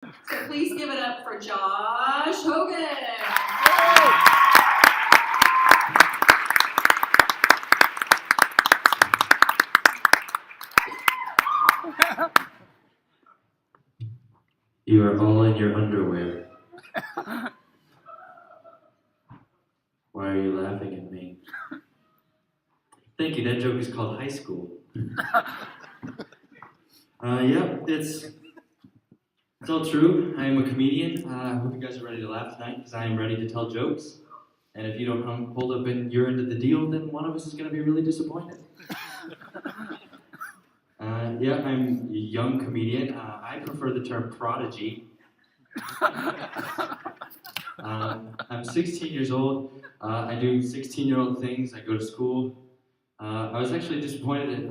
So please give it up for Josh Hogan. You are all in your underwear. Why are you laughing at me? Thank you, that joke is called High School. Yep, it's all true. I am a comedian. I hope you guys are ready to laugh tonight because I am ready to tell jokes. And if you don't hold up in your end of the deal, then one of us is going to be really disappointed. Yeah, I'm a young comedian. I prefer the term prodigy. I'm 16 years old. I do 16-year-old things. I go to school. I was actually disappointed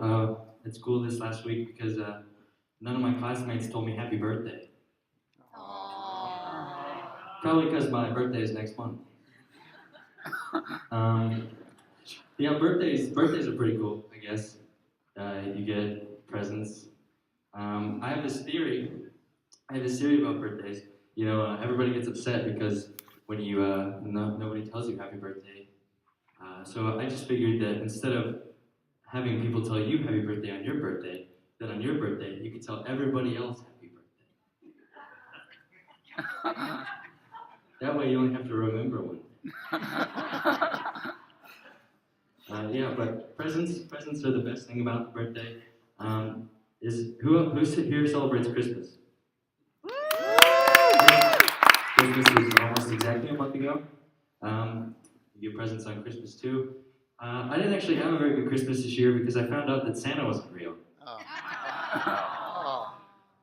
at school this last week because none of my classmates told me happy birthday. Probably because my birthday is next month. Yeah, birthdays are pretty cool, I guess. You get presents. I have this theory about birthdays. You know, everybody gets upset because when you nobody tells you happy birthday. So I just figured that instead of having people tell you happy birthday on your birthday, then on your birthday you could tell everybody else happy birthday. That way you only have to remember one. Yeah, but presents are the best thing about the birthday. Who here celebrates Christmas? Christmas is almost exactly a month ago. You get presents on Christmas too. I didn't actually have a very good Christmas this year because I found out that Santa wasn't real.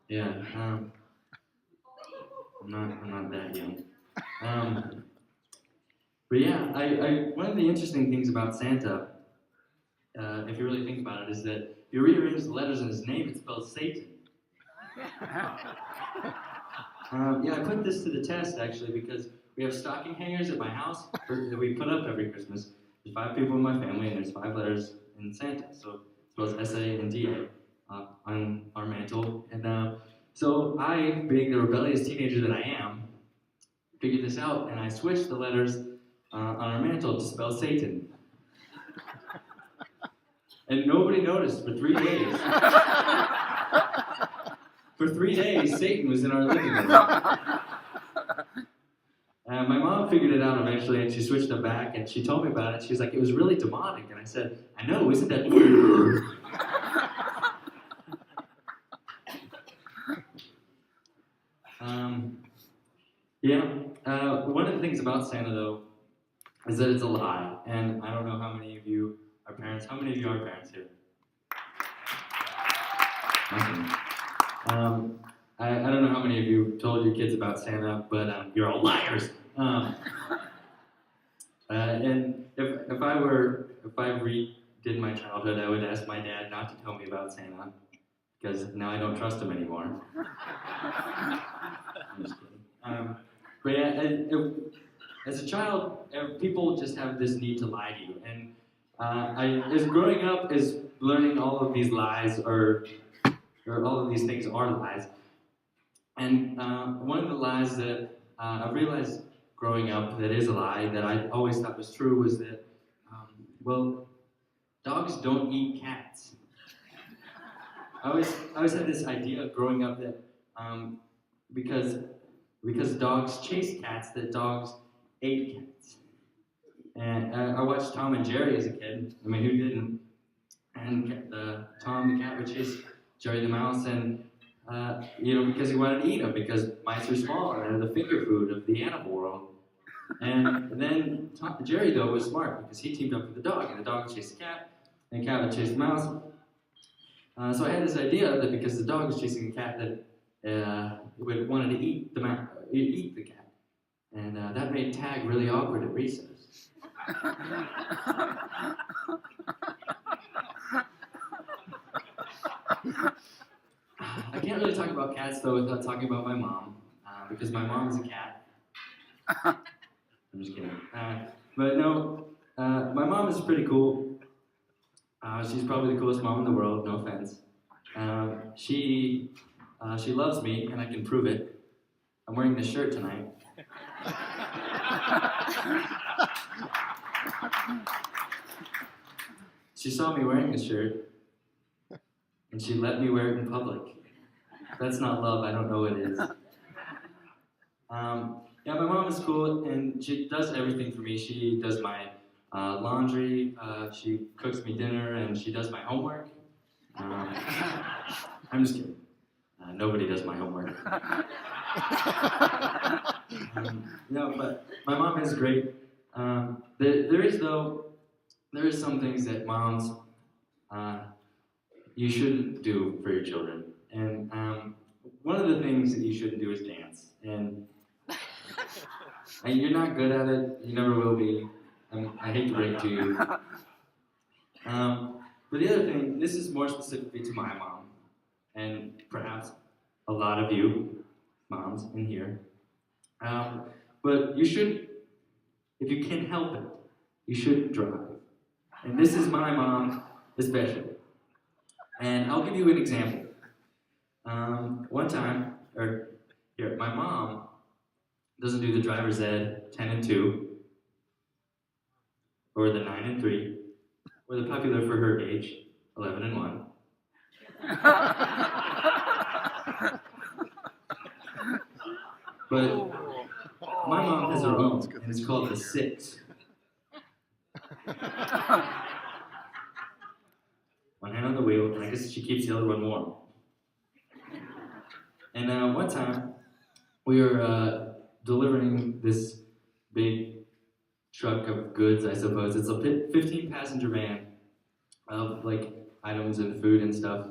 Yeah, I'm not that young. But yeah, one of the interesting things about Santa, if you really think about it, is that if you rearrange the letters in his name, it spells Satan. Yeah, I put this to the test actually because we have stocking hangers at my house that we put up every Christmas. There's 5 people in my family and there's 5 letters in Santa, so it spells S-A and D-A on our mantle. And so I, being the rebellious teenager that I am, figured this out and I switched the letters on our mantle to spell Satan. And nobody noticed for 3 days. For 3 days, Satan was in our living room. My mom figured it out eventually, and she switched them back, and she told me about it. She was like, it was really demonic. And I said, I know, isn't that weird? One of the things about Santa, though, is that it's a lie. And I don't know how many of you are parents. How many of you are parents here? I don't know how many of you told your kids about Santa, but you're all liars. And if I redid my childhood, I would ask my dad not to tell me about Santa, because now I don't trust him anymore. I'm just kidding. But yeah, as a child, people just have this need to lie to you, and as growing up, is learning all of these lies or all of these things are lies. And one of the lies that I realized growing up that is a lie that I always thought was true was that, well, dogs don't eat cats. I always had this idea growing up that because dogs chase cats, that dogs ate cats. And I watched Tom and Jerry as a kid. I mean, who didn't? And Tom the cat would chase Jerry the mouse, and because he wanted to eat them, because mice are small and they're the finger food of the animal world. And then Jerry, though, was smart because he teamed up with the dog, and the dog would chase the cat, and the cat would chase the mouse. So I had this idea that because the dog was chasing the cat, that it would wanted to eat the cat, and that made tag really awkward at recess. I can't really talk about cats, though, without talking about my mom, because my mom is a cat. I'm just kidding. But no, my mom is pretty cool. She's probably the coolest mom in the world, no offense. She loves me, and I can prove it. I'm wearing this shirt tonight. She saw me wearing this shirt, and she let me wear it in public. If that's not love, I don't know what it is. Yeah, my mom is cool, and she does everything for me. She does my laundry, she cooks me dinner, and she does my homework. I'm just kidding. Nobody does my homework. No, but my mom is great. There is some things that moms you shouldn't do for your children, and one of the things that you shouldn't do is dance. And you're not good at it. You never will be. I hate to break it to you. But the other thing, this is more specifically to my mom, and perhaps a lot of you moms in here. But you should, if you can help it, you should drive. And this is my mom especially. And I'll give you an example. One time, my mom doesn't do the driver's ed 10 and 2, or the 9 and 3, or the popular for her age, 11 and 1. But my mom has her own, and it's called the 6. One hand on the wheel, and I guess she keeps the other one warm. And one time, we were delivering this big truck of goods, I suppose. It's a 15-passenger van of like items and food and stuff.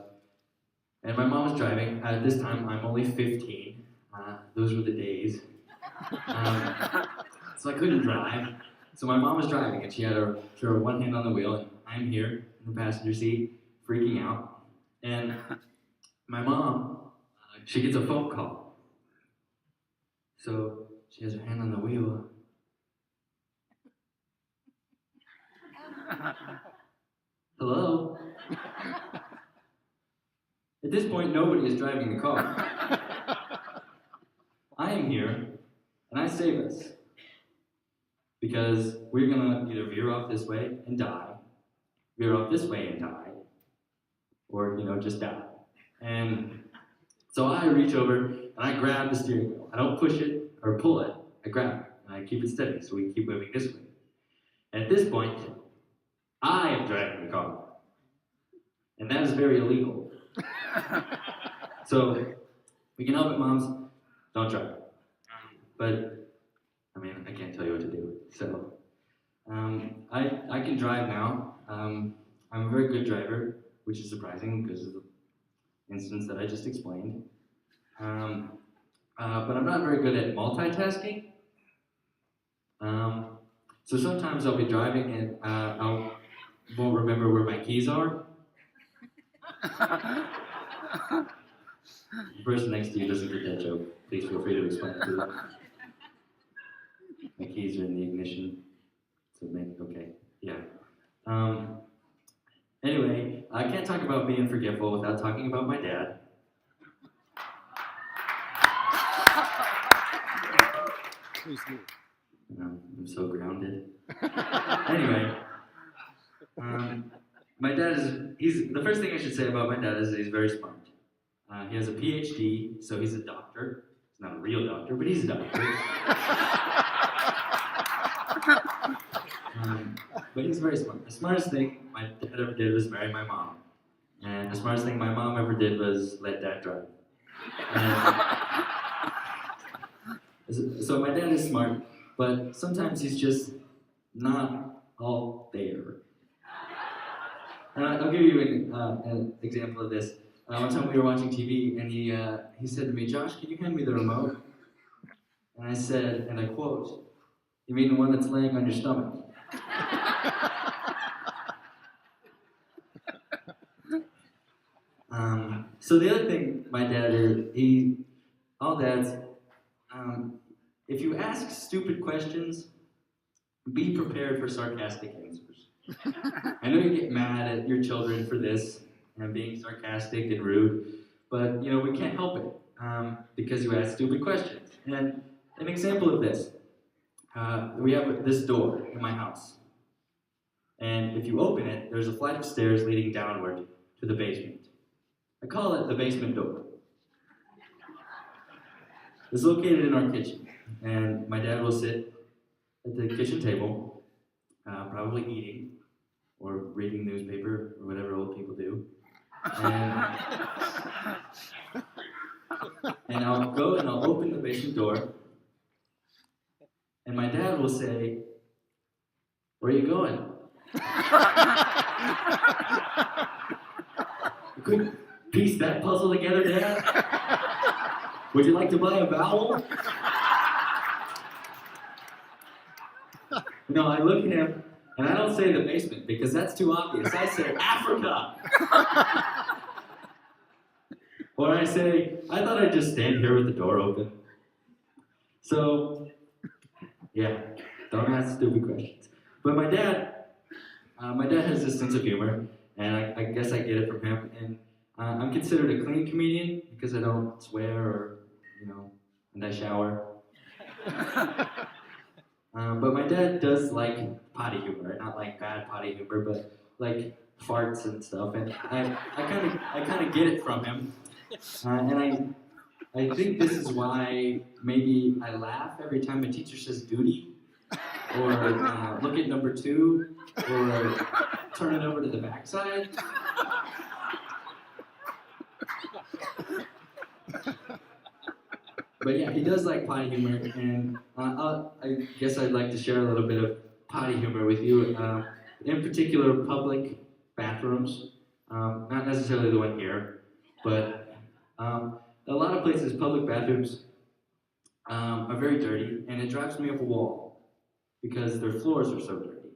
And my mom was driving. At this time, I'm only 15. Those were the days. So I couldn't drive. So my mom was driving, and she had her one hand on the wheel, and I'm here in the passenger seat, freaking out. And my mom, she gets a phone call. So she has her hand on the wheel. Hello? At this point, nobody is driving the car. I am here, and I save us. Because we're gonna either veer off this way and die, veer off this way and die, or, just die. And so I reach over, and I grab the steering wheel. I don't push it or pull it. I grab it, and I keep it steady, so we keep moving this way. And at this point, I am driving the car. And that is very illegal. So, we can help it, moms. Don't drive. But, I can't tell you what to do. So, I can drive now. I'm a very good driver, which is surprising because of the instance that I just explained. But I'm not very good at multitasking. So sometimes I'll be driving and I won't remember where my keys are. The person next to you doesn't get that joke. Please feel free to explain it to them. My keys are in the ignition. So okay, yeah. Anyway, I can't talk about being forgetful without talking about my dad. I'm so grounded. Anyway, my dad he's the first thing I should say about my dad is that he's very smart. He has a PhD, so he's a doctor. He's not a real doctor, but he's a doctor. But he's very smart. The smartest thing my dad ever did was marry my mom. And the smartest thing my mom ever did was let dad drive. So my dad is smart, but sometimes he's just not all there. I'll give you an example of this. One time we were watching TV, and he said to me, "Josh, can you hand me the remote?" And I said, and I quote, "You mean the one that's laying on your stomach?" So the other thing my dad is, all dads, if you ask stupid questions, be prepared for sarcastic answers. I know you get mad at your children for this, and being sarcastic and rude, but we can't help it, because you ask stupid questions. And an example of this, we have this door in my house. And if you open it, there's a flight of stairs leading downward to the basement. I call it the basement door. It's located in our kitchen, and my dad will sit at the kitchen table, probably eating or reading newspaper or whatever old people do. And I'll go and I'll open the basement door, and my dad will say, "Where are you going?" You couldn't piece that puzzle together, Dad? Would you like to buy a vowel? No, I look at him, and I don't say the basement, because that's too obvious. I say, Africa! Or I say, I thought I'd just stand here with the door open. So, yeah, don't ask stupid questions. But my dad has this sense of humor, and I guess I get it from him. And I'm considered a clean comedian because I don't swear or, and I shower. But my dad does like potty humor, not like bad potty humor, but like farts and stuff. And I kind of get it from him. And I think this is why maybe I laugh every time a teacher says duty, or look at number 2, or turn it over to the backside. But yeah, he does like potty humor, and I guess I'd like to share a little bit of potty humor with you. In particular, public bathrooms. Not necessarily the one here, but a lot of places, public bathrooms are very dirty, and it drives me up a wall because their floors are so dirty.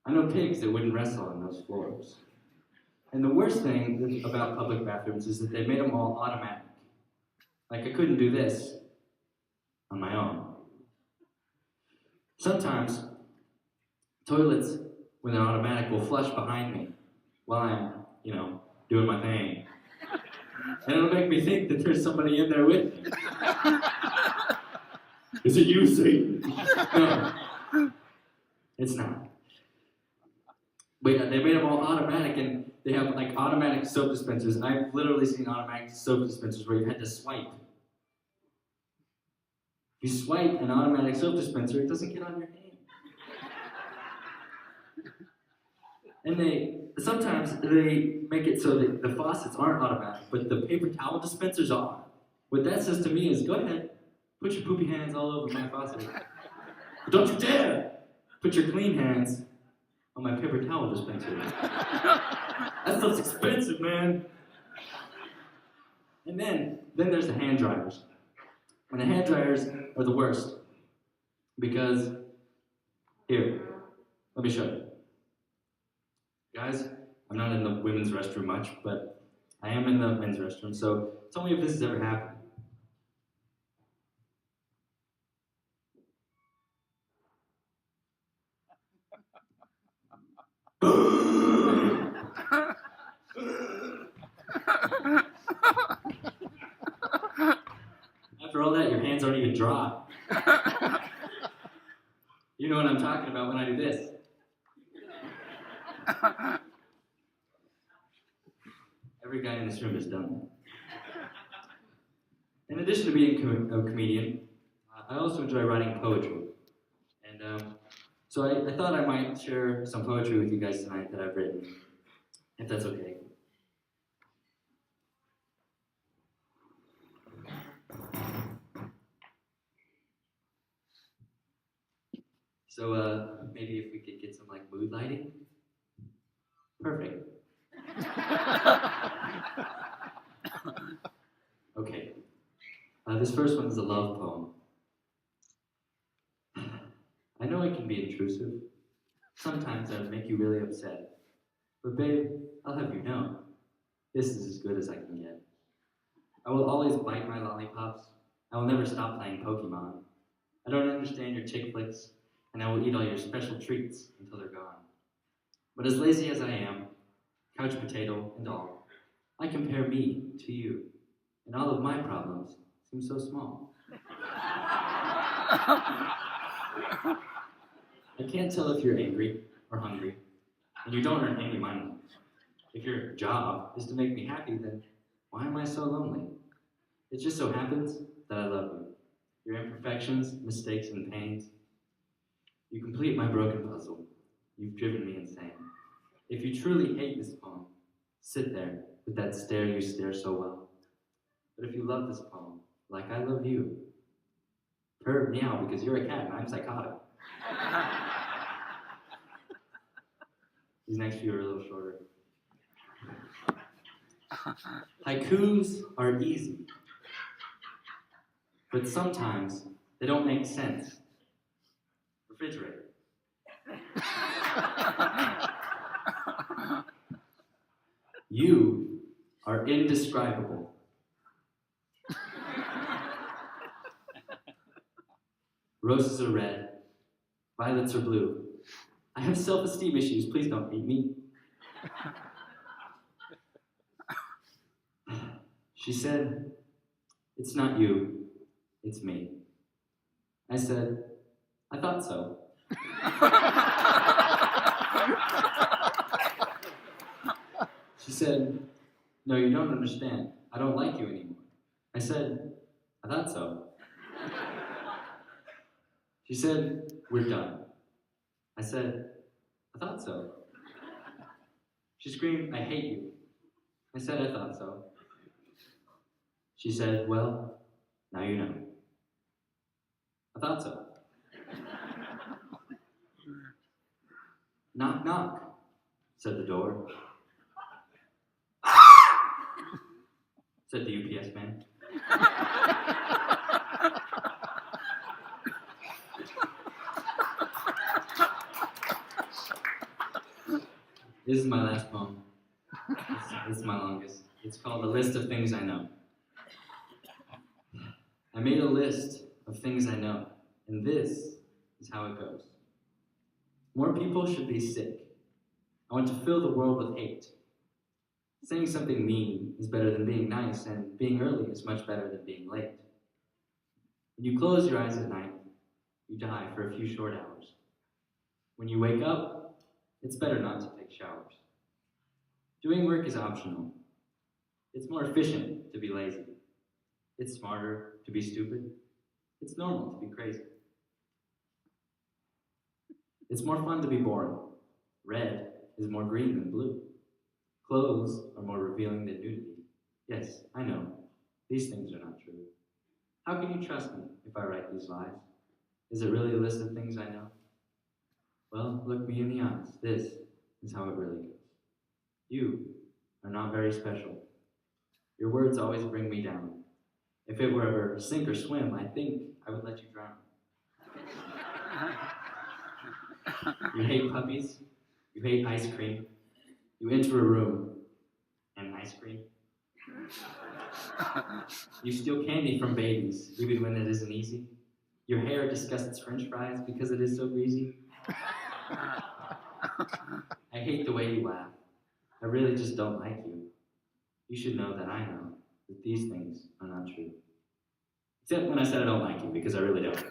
I know pigs that wouldn't wrestle on those floors. And the worst thing about public bathrooms is that they made them all automatic. Like, I couldn't do this on my own. Sometimes, toilets with an automatic will flush behind me while I'm, doing my thing. And it'll make me think that there's somebody in there with me. Is it you, Satan? No, it's not. But yeah, they made them all automatic, and they have like automatic soap dispensers. I've literally seen automatic soap dispensers where you had to swipe. If you swipe an automatic soap dispenser, it doesn't get on your hand. And sometimes they make it so that the faucets aren't automatic, but the paper towel dispensers are. What that says to me is, go ahead, put your poopy hands all over my faucet. But don't you dare put your clean hands on my paper towel dispenser. That stuff's expensive, man. And then there's the hand dryers. And the hand dryers are the worst. Because, here, let me show you. Guys, I'm not in the women's restroom much, but I am in the men's restroom, so tell me if this has ever happened. After all that, your hands aren't even dry. You know what I'm talking about when I do this. Every guy in this room has done that. In addition to being a comedian, I also enjoy writing poetry. And so I thought I might share some poetry with you guys tonight that I've written, if that's okay. So maybe if we could get some mood lighting. Perfect. Okay. This first one is a love poem. I know it can be intrusive. Sometimes I make you really upset. But babe, I'll have you know, this is as good as I can get. I will always bite my lollipops. I will never stop playing Pokemon. I don't understand your chick flicks, and I will eat all your special treats until they're gone. But as lazy as I am, couch potato and all, I compare me to you, and all of my problems seem so small. I can't tell if you're angry or hungry, and you don't earn any money. If your job is to make me happy, then why am I so lonely? It just so happens that I love you. Your imperfections, mistakes, and pains. You complete my broken puzzle. You've driven me insane. If you truly hate this poem, sit there with that stare you stare so well. But if you love this poem, like I love you, purr meow because you're a cat and I'm psychotic. These next few are a little shorter. Haikus are easy, but sometimes they don't make sense. Refrigerator. You are indescribable. Roses are red, violets are blue. I have self-esteem issues, please don't hate me. She said, it's not you, it's me. I said, I thought so. She said, no, you don't understand. I don't like you anymore. I said, I thought so. She said, we're done. I said, I thought so. She screamed, I hate you. I said, I thought so. She said, well, now you know. I thought so. Knock, knock, said the door. Said the UPS man. This is my last poem. This is my longest. It's called A List of Things I Know. I made a list of things I know, and this is how it goes. More people should be sick. I want to fill the world with hate. Saying something mean is better than being nice, and being early is much better than being late. When you close your eyes at night, you die for a few short hours. When you wake up, it's better not to take showers. Doing work is optional. It's more efficient to be lazy. It's smarter to be stupid. It's normal to be crazy. It's more fun to be boring. Red is more green than blue. Clothes are more revealing than nudity. Yes, I know. These things are not true. How can you trust me if I write these lies? Is it really a list of things I know? Well, look me in the eyes. This is how it really goes. You are not very special. Your words always bring me down. If it were ever sink or swim, I think I would let you drown. You hate puppies. You hate ice cream. You enter a room and ice cream. You steal candy from babies, even when it isn't easy. Your hair disgusts French fries because it is so greasy. I hate the way you laugh. I really just don't like you. You should know that I know that these things are not true. Except when I said I don't like you, because I really don't.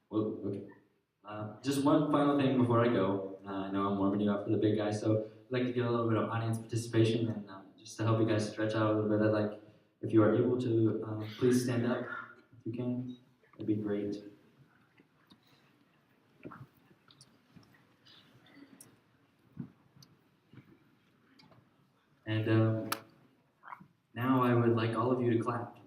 Well, okay. Just one final thing before I go. I know I'm warming you up for the big guy, so I'd like to get a little bit of audience participation, and just to help you guys stretch out a little bit, I'd like, if you are able to, please stand up if you can. That'd be great. And now I would like all of you to clap.